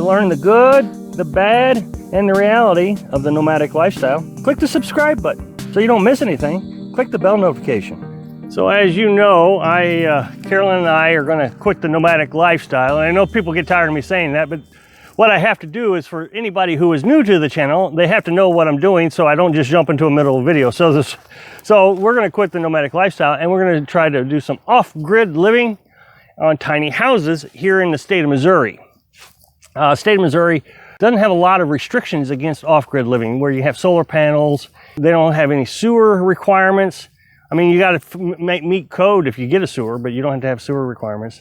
To learn the good, the bad, and the reality of the nomadic lifestyle, click the subscribe button so you don't miss anything. Click the bell notification. So as you know, Carolyn and I are going to quit the nomadic lifestyle. And I know people get tired of me saying that, but what I have to do is, for anybody who is new to the channel, they have to know what I'm doing so I don't just jump into a middle of video. So we're going to quit the nomadic lifestyle and we're going to try to do some off-grid living on tiny houses here in the state of Missouri. State of Missouri doesn't have a lot of restrictions against off-grid living, where you have solar panels. They don't have any sewer requirements. I mean, you got to meet code if you get a sewer, but you don't have to have sewer requirements.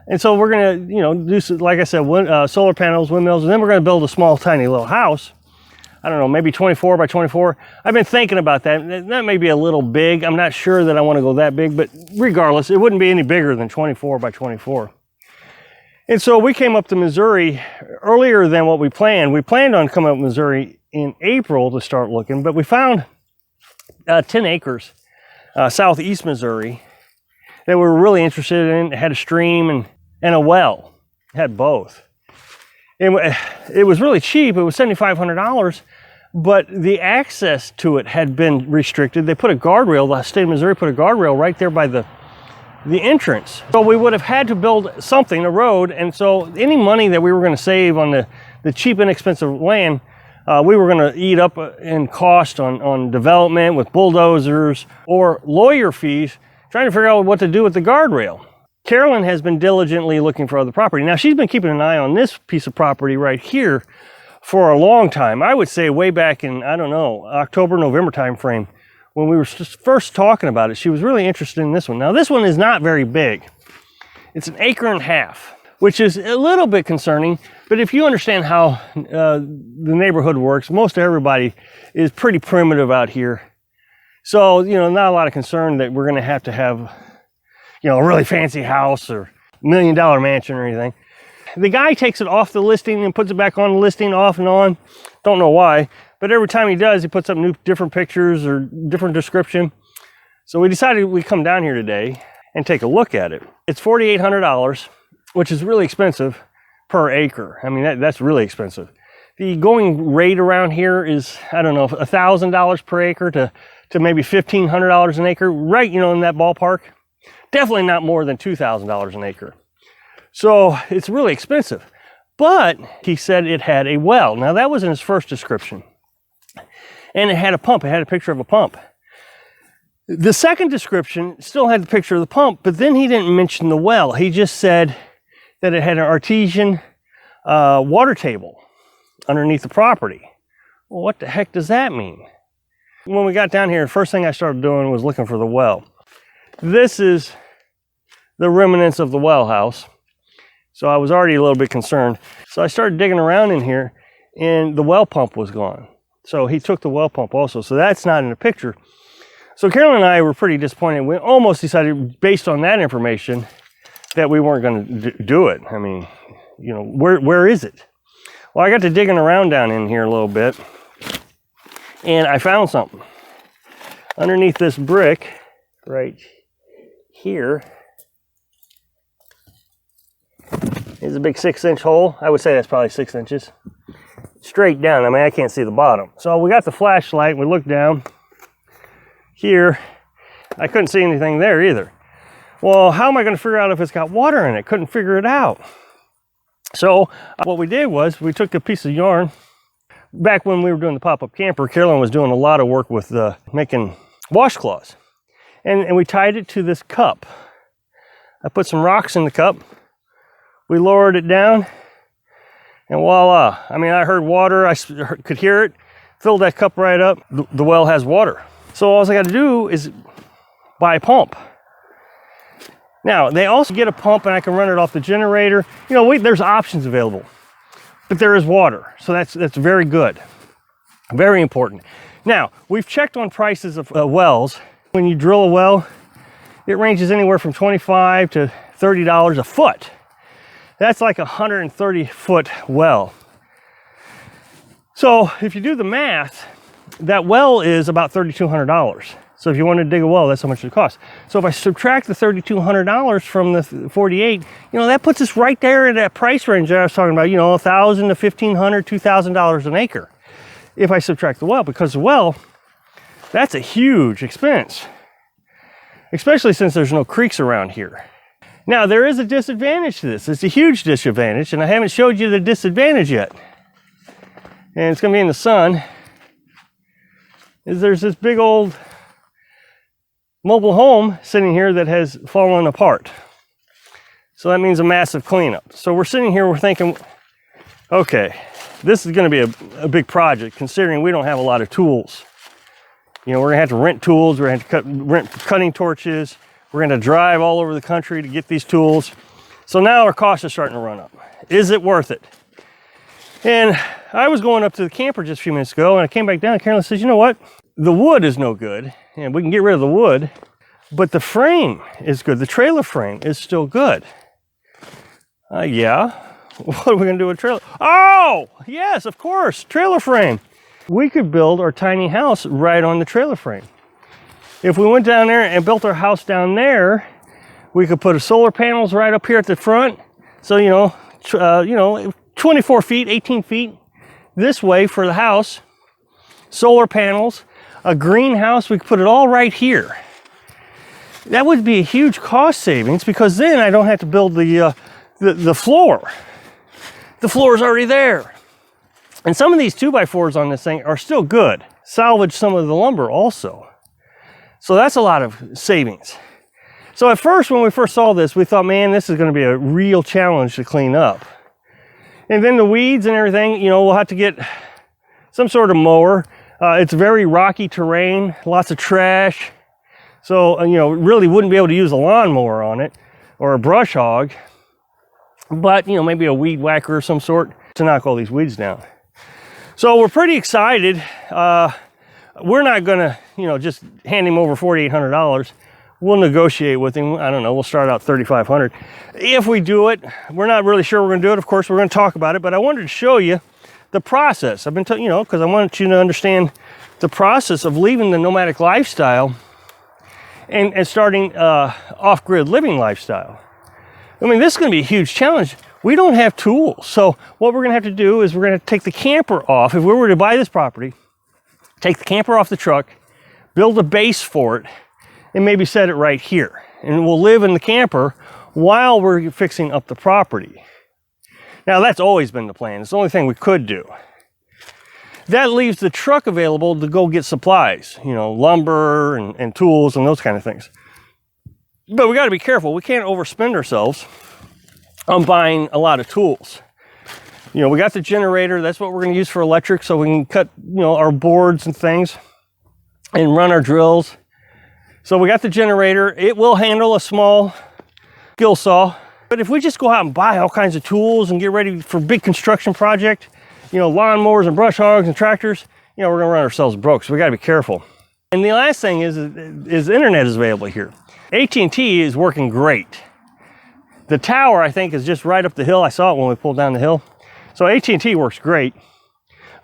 And so we're going to, do, like I said, solar panels, windmills, and then we're going to build a small, tiny little house. I don't know, maybe 24 by 24. I've been thinking about that. That may be a little big. I'm not sure that I want to go that big, but regardless, it wouldn't be any bigger than 24 by 24. And so we came up to Missouri earlier than what we planned. We planned on coming up to Missouri in April to start looking, but we found 10 acres southeast Missouri that we were really interested in. It had a stream and a well. It had both. It was really cheap. It was $7,500, but the access to it had been restricted. They put a guardrail, the state of Missouri put a guardrail right there by the entrance. So we would have had to build something, a road, and so any money that we were going to save on the cheap, inexpensive land, we were going to eat up in cost on development with bulldozers or lawyer fees, trying to figure out what to do with the guardrail. Carolyn has been diligently looking for other property. Now, she's been keeping an eye on this piece of property right here for a long time. I would say way back in, I don't know, October, November time frame. When we were first talking about it, she was really interested in this one. Now, this one is not very big. It's 1.5 acres, which is a little bit concerning. But if you understand how the neighborhood works, most everybody is pretty primitive out here. So, not a lot of concern that we're going to have, a really fancy house or $1 million mansion or anything. The guy takes it off the listing and puts it back on the listing, off and on. Don't know why. But every time he does, he puts up different pictures or different description. So we decided we'd come down here today and take a look at it. It's $4,800, which is really expensive per acre. I mean, that's really expensive. The going rate around here is, I don't know, $1,000 per acre to maybe $1,500 an acre, right, in that ballpark. Definitely not more than $2,000 an acre. So it's really expensive. But he said it had a well. Now, that was in his first description. And it had a pump. It had a picture of a pump. The second description still had the picture of the pump, but then he didn't mention the well. He just said that it had an artesian water table underneath the property. Well, what the heck does that mean? When we got down here, the first thing I started doing was looking for the well. This is the remnants of the well house. So I was already a little bit concerned. So I started digging around in here, and the well pump was gone. So he took the well pump also. So that's not in the picture. So Carolyn and I were pretty disappointed. We almost decided, based on that information, that we weren't going to do it. I mean, where is it? Well, I got to digging around down in here a little bit, and I found something. Underneath this brick, right here, is a big 6-inch hole. I would say that's probably 6 inches. Straight down. I mean, I can't see the bottom. So we got the flashlight. We looked down here. I couldn't see anything there either. Well, how am I going to figure out if it's got water in it? Couldn't figure it out. So what we did was we took a piece of yarn. Back when we were doing the pop-up camper, Carolyn was doing a lot of work with making washcloths. And we tied it to this cup. I put some rocks in the cup. We lowered it down. And voila, I mean, I heard water, I could hear it, filled that cup right up. The well has water. So all I got to do is buy a pump. Now, they also get a pump and I can run it off the generator. There's options available, but there is water. So that's very good, very important. Now, we've checked on prices of wells. When you drill a well, it ranges anywhere from $25 to $30 a foot. That's like a 130-foot well. So if you do the math, that well is about $3,200. So if you want to dig a well, that's how much it costs. So if I subtract the $3,200 from the 48, you know, that puts us right there in that price range that I was talking about, you know, $1,000 to $1,500, $2,000 an acre. If I subtract the well, because the well, that's a huge expense, especially since there's no creeks around here. Now, there is a disadvantage to this. It's a huge disadvantage, and I haven't showed you the disadvantage yet. And it's gonna be in the sun, is there's this big old mobile home sitting here that has fallen apart. So that means a massive cleanup. So we're sitting here, we're thinking, okay, this is gonna be a big project considering we don't have a lot of tools. You know, we're gonna have to rent tools, we're gonna have to rent cutting torches, we're gonna drive all over the country to get these tools. So now our costs are starting to run up. Is it worth it? And I was going up to the camper just a few minutes ago and I came back down and Carolyn says, you know what? The wood is no good and we can get rid of the wood, but the frame is good. The trailer frame is still good. Yeah, what are we gonna do with trailer? Oh, yes, of course, trailer frame. We could build our tiny house right on the trailer frame. If we went down there and built our house down there, we could put solar panels right up here at the front. So, you know, 24 feet, 18 feet this way for the house. Solar panels, a greenhouse, we could put it all right here. That would be a huge cost savings because then I don't have to build the floor. The floor is already there. And some of these 2x4s on this thing are still good. Salvage some of the lumber also. So that's a lot of savings. So at first, when we first saw this, we thought, man, this is gonna be a real challenge to clean up. And then the weeds and everything, you know, we'll have to get some sort of mower. It's very rocky terrain, lots of trash. So, you know, really wouldn't be able to use a lawnmower on it or a brush hog, but, you know, maybe a weed whacker of some sort to knock all these weeds down. So we're pretty excited. We're not gonna, you know, just hand him over $4,800. We'll negotiate with him. I don't know, we'll start out $3,500. If we do it, we're not really sure we're gonna do it. Of course, we're gonna talk about it, but I wanted to show you the process. I've been telling you know, because I want you to understand the process of leaving the nomadic lifestyle and starting off-grid living lifestyle. I mean, this is gonna be a huge challenge. We don't have tools. So what we're gonna have to do is we're gonna take the camper off. If we were to buy this property, take the camper off the truck, build a base for it, and maybe set it right here. And we'll live in the camper while we're fixing up the property. Now that's always been the plan. It's the only thing we could do. That leaves the truck available to go get supplies, you know, lumber and tools and those kind of things. But we gotta be careful. We can't overspend ourselves on buying a lot of tools. You know, we got the generator. That's what we're going to use for electric so we can cut, you know, our boards and things and run our drills. So we got the generator. It will handle a small skill saw. But if we just go out and buy all kinds of tools and get ready for big construction project, you know, lawnmowers and brush hogs and tractors, you know, we're going to run ourselves broke. So we got to be careful. And the last thing is internet is available here. AT&T is working great. The tower, I think, is just right up the hill. I saw it when we pulled down the hill. So AT&T works great.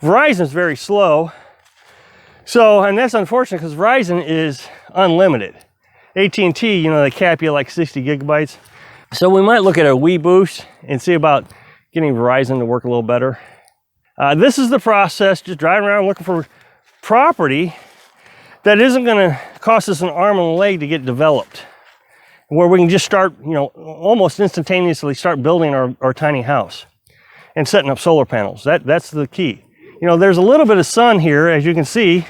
Verizon's very slow. So, and that's unfortunate because Verizon is unlimited. AT&T, you know, they cap you like 60 gigabytes. So we might look at a WeBoost and see about getting Verizon to work a little better. This is the process, just driving around looking for property that isn't gonna cost us an arm and a leg to get developed, where we can just start, you know, almost instantaneously start building our tiny house and setting up solar panels. That's the key. You know, there's a little bit of sun here, as you can see,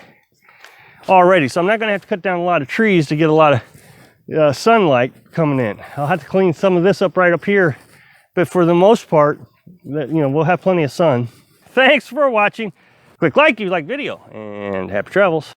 already. So I'm not gonna have to cut down a lot of trees to get a lot of sunlight coming in. I'll have to clean some of this up right up here, but for the most part, you know, we'll have plenty of sun. Thanks for watching. Click like if you like video, and happy travels.